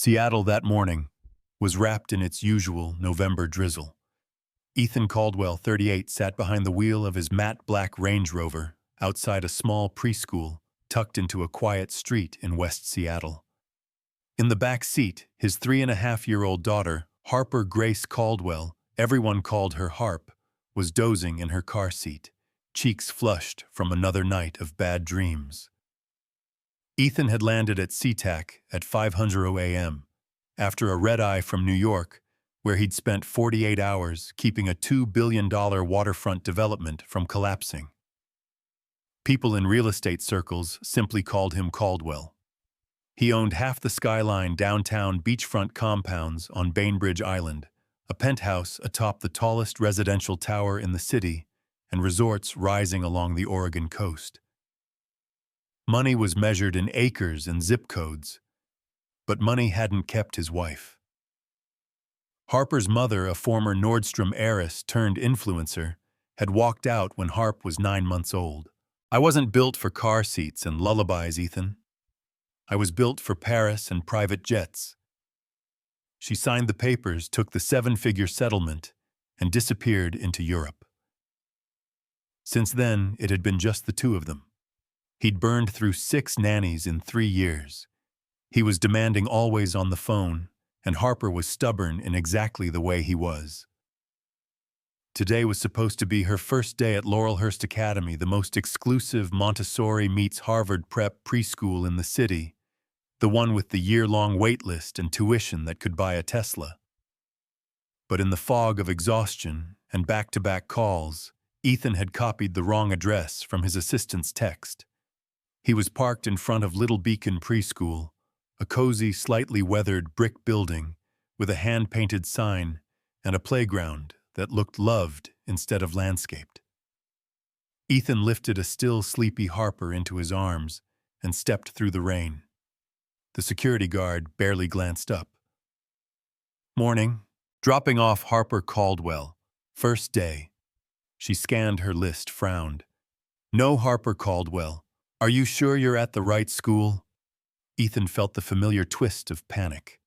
Seattle that morning was wrapped in its usual November drizzle. Ethan Caldwell, 38, sat behind the wheel of his matte black Range Rover outside a small preschool tucked into a quiet street in West Seattle. In the back seat, his 3.5-year-old daughter, Harper Grace Caldwell, everyone called her Harp, was dozing in her car seat, cheeks flushed from another night of bad dreams. Ethan had landed at SeaTac at 5:00 a.m. after a red-eye from New York, where he'd spent 48 hours keeping a $2 billion waterfront development from collapsing. People in real estate circles simply called him Caldwell. He owned half the skyline downtown beachfront compounds on Bainbridge Island, a penthouse atop the tallest residential tower in the city, and resorts rising along the Oregon coast. Money was measured in acres and zip codes, but money hadn't kept his wife. Harper's mother, a former Nordstrom heiress turned influencer, had walked out when Harp was 9 months old. "I wasn't built for car seats and lullabies, Ethan. I was built for Paris and private jets." She signed the papers, took the 7-figure settlement, and disappeared into Europe. Since then, it had been just the two of them. He'd burned through 6 nannies in 3 years. He was demanding always on the phone, and Harper was stubborn in exactly the way he was. Today was supposed to be her first day at Laurelhurst Academy, the most exclusive Montessori meets Harvard prep preschool in the city, the one with the year-long wait list and tuition that could buy a Tesla. But in the fog of exhaustion and back-to-back calls, Ethan had copied the wrong address from his assistant's text. He was parked in front of Little Beacon Preschool, a cozy, slightly weathered brick building with a hand-painted sign and a playground that looked loved instead of landscaped. Ethan lifted a still sleepy Harper into his arms and stepped through the rain. The security guard barely glanced up. "Morning." Dropping off Harper Caldwell. First day. She scanned her list, frowned. "No, Harper Caldwell. Are you sure you're at the right school?" Ethan felt the familiar twist of panic.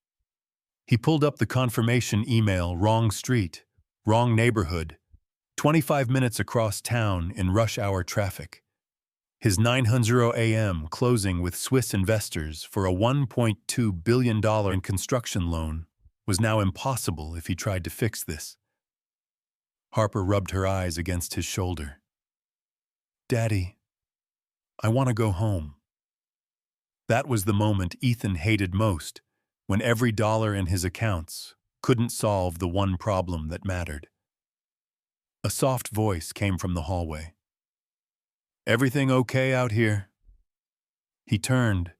He pulled up the confirmation email, wrong street, wrong neighborhood, 25 minutes across town in rush hour traffic. His 9:00 a.m. closing with Swiss investors for a $1.2 billion construction loan was now impossible if he tried to fix this. Harper rubbed her eyes against his shoulder. "Daddy, I want to go home." That was the moment Ethan hated most, when every dollar in his accounts couldn't solve the one problem that mattered. A soft voice came from the hallway. "Everything okay out here?" He turned.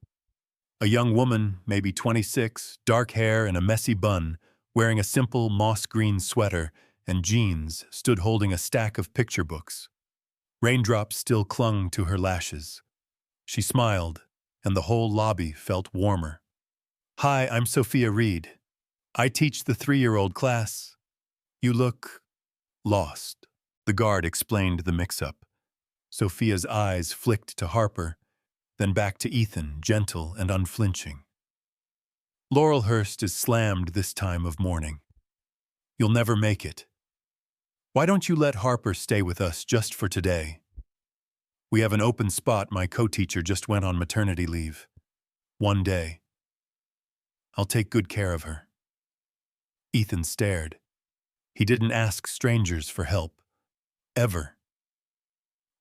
A young woman, maybe 26, dark hair and a messy bun, wearing a simple moss-green sweater and jeans, stood holding a stack of picture books. Raindrops still clung to her lashes. She smiled, and the whole lobby felt warmer. "Hi, I'm Sophia Reed. I teach the 3-year-old class. You look lost." The guard explained the mix-up. Sophia's eyes flicked to Harper, then back to Ethan, gentle and unflinching. "Laurelhurst is slammed this time of morning. You'll never make it. Why don't you let Harper stay with us just for today? We have an open spot. My co-teacher just went on maternity leave. 1 day. I'll take good care of her." Ethan stared. He didn't ask strangers for help. Ever.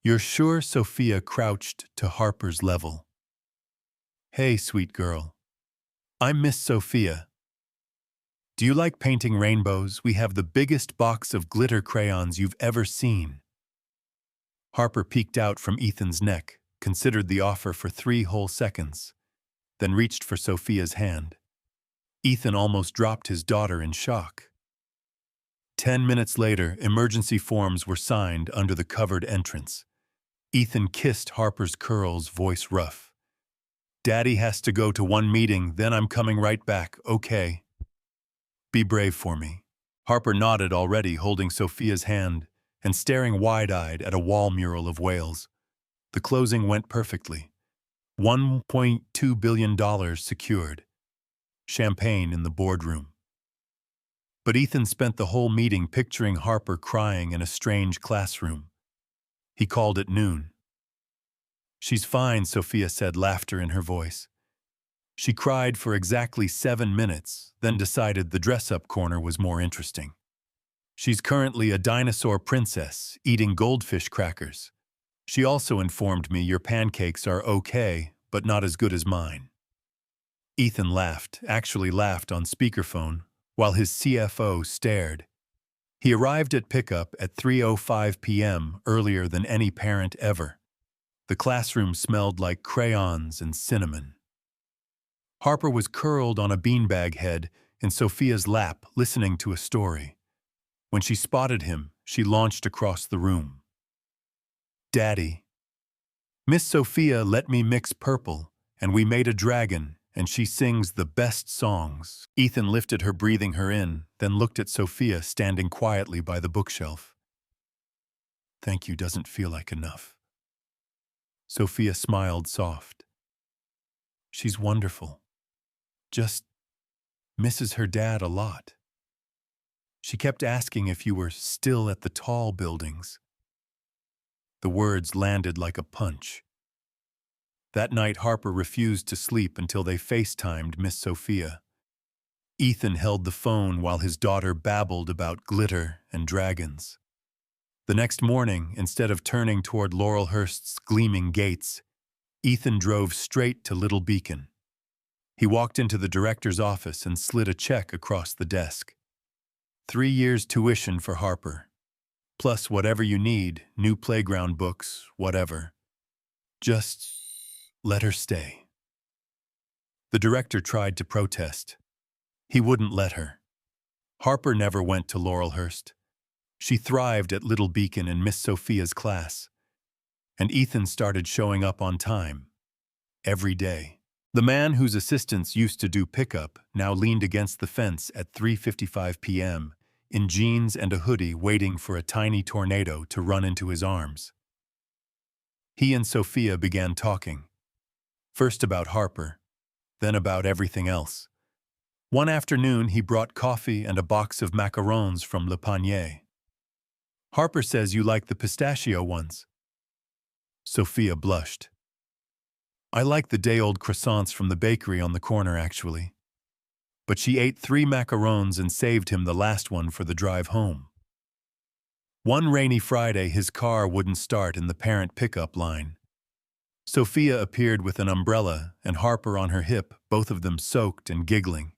"You're sure?" Sophia crouched to Harper's level. "Hey, sweet girl. I'm Miss Sophia. Do you like painting rainbows? We have the biggest box of glitter crayons you've ever seen." Harper peeked out from Ethan's neck, considered the offer for 3 whole seconds, then reached for Sophia's hand. Ethan almost dropped his daughter in shock. 10 minutes later, emergency forms were signed under the covered entrance. Ethan kissed Harper's curls, voice rough. "Daddy has to go to one meeting, then I'm coming right back, okay? Be brave for me." Harper nodded, already holding Sophia's hand and staring wide-eyed at a wall mural of whales. The closing went perfectly. $1.2 billion secured. champagne in the boardroom. But Ethan spent the whole meeting picturing Harper crying in a strange classroom. He called it noon. "She's fine," Sophia said, laughter in her voice. She cried for exactly 7 minutes, then decided the dress-up corner was more interesting. "She's currently a dinosaur princess, eating goldfish crackers. She also informed me your pancakes are okay, but not as good as mine." Ethan laughed, actually laughed on speakerphone, while his CFO stared. He arrived at pickup at 3:05 p.m., earlier than any parent ever. The classroom smelled like crayons and cinnamon. Harper was curled on a beanbag head in Sophia's lap, listening to a story. When she spotted him, she launched across the room. "Daddy, Miss Sophia let me mix purple, and we made a dragon, and she sings the best songs." Ethan lifted her, breathing her in, then looked at Sophia standing quietly by the bookshelf. "Thank you doesn't feel like enough." Sophia smiled soft. "She's wonderful. Just misses her dad a lot. She kept asking if you were still at the tall buildings." The words landed like a punch. That night, Harper refused to sleep until they FaceTimed Miss Sophia. Ethan held the phone while his daughter babbled about glitter and dragons. The next morning, instead of turning toward Laurelhurst's gleaming gates, Ethan drove straight to Little Beacon. He walked into the director's office and slid a check across the desk. 3 years tuition for Harper. Plus whatever you need, new playground books, whatever. Just let her stay. The director tried to protest. He wouldn't let her. Harper never went to Laurelhurst. She thrived at Little Beacon in Miss Sophia's class. And Ethan started showing up on time. Every day. The man whose assistants used to do pickup now leaned against the fence at 3:55 p.m., in jeans and a hoodie, waiting for a tiny tornado to run into his arms. He and Sophia began talking. First about Harper, then about everything else. One afternoon, he brought coffee and a box of macarons from Le Panier. "Harper says you like the pistachio ones." Sophia blushed. "I like the day-old croissants from the bakery on the corner, actually." But she ate 3 macarons and saved him the last one for the drive home. One rainy Friday, his car wouldn't start in the parent pickup line. Sophia appeared with an umbrella and Harper on her hip, both of them soaked and giggling.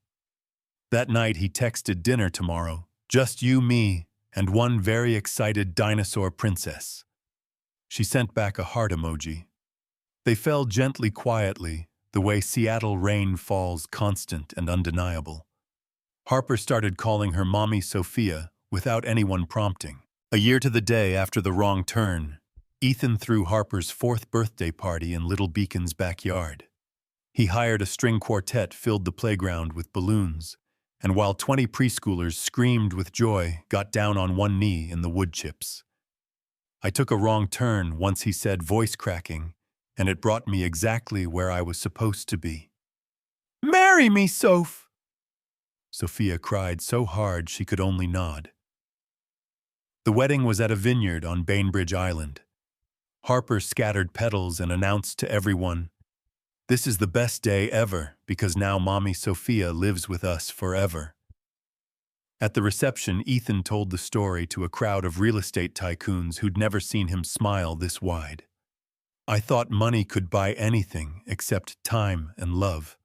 That night he texted, "Dinner tomorrow, just you, me, and one very excited dinosaur princess." She sent back a heart emoji. They fell gently, quietly, the way Seattle rain falls, constant and undeniable. Harper started calling her Mommy Sophia without anyone prompting. A year to the day after the wrong turn, Ethan threw Harper's 4th birthday party in Little Beacon's backyard. He hired a string quartet, filled the playground with balloons, and while 20 preschoolers screamed with joy, got down on one knee in the wood chips. "I took a wrong turn," once he said, voice cracking, "and it brought me exactly where I was supposed to be." "Marry me, Soph!" Sophia cried so hard she could only nod. The wedding was at a vineyard on Bainbridge Island. Harper scattered petals and announced to everyone, "This is the best day ever, because now Mommy Sophia lives with us forever." At the reception, Ethan told the story to a crowd of real estate tycoons who'd never seen him smile this wide. "I thought money could buy anything except time and love.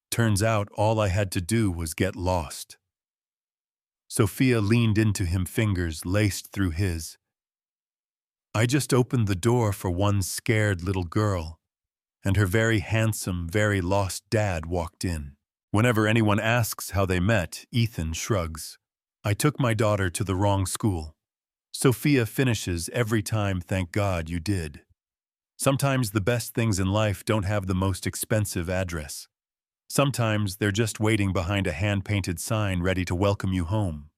Turns out all I had to do was get lost." Sophia leaned into him, fingers laced through his. "I just opened the door for one scared little girl, and her very handsome, very lost dad walked in." Whenever anyone asks how they met, Ethan shrugs. "I took my daughter to the wrong school." Sophia finishes every time, "Thank God you did." Sometimes the best things in life don't have the most expensive address. Sometimes they're just waiting behind a hand-painted sign ready to welcome you home.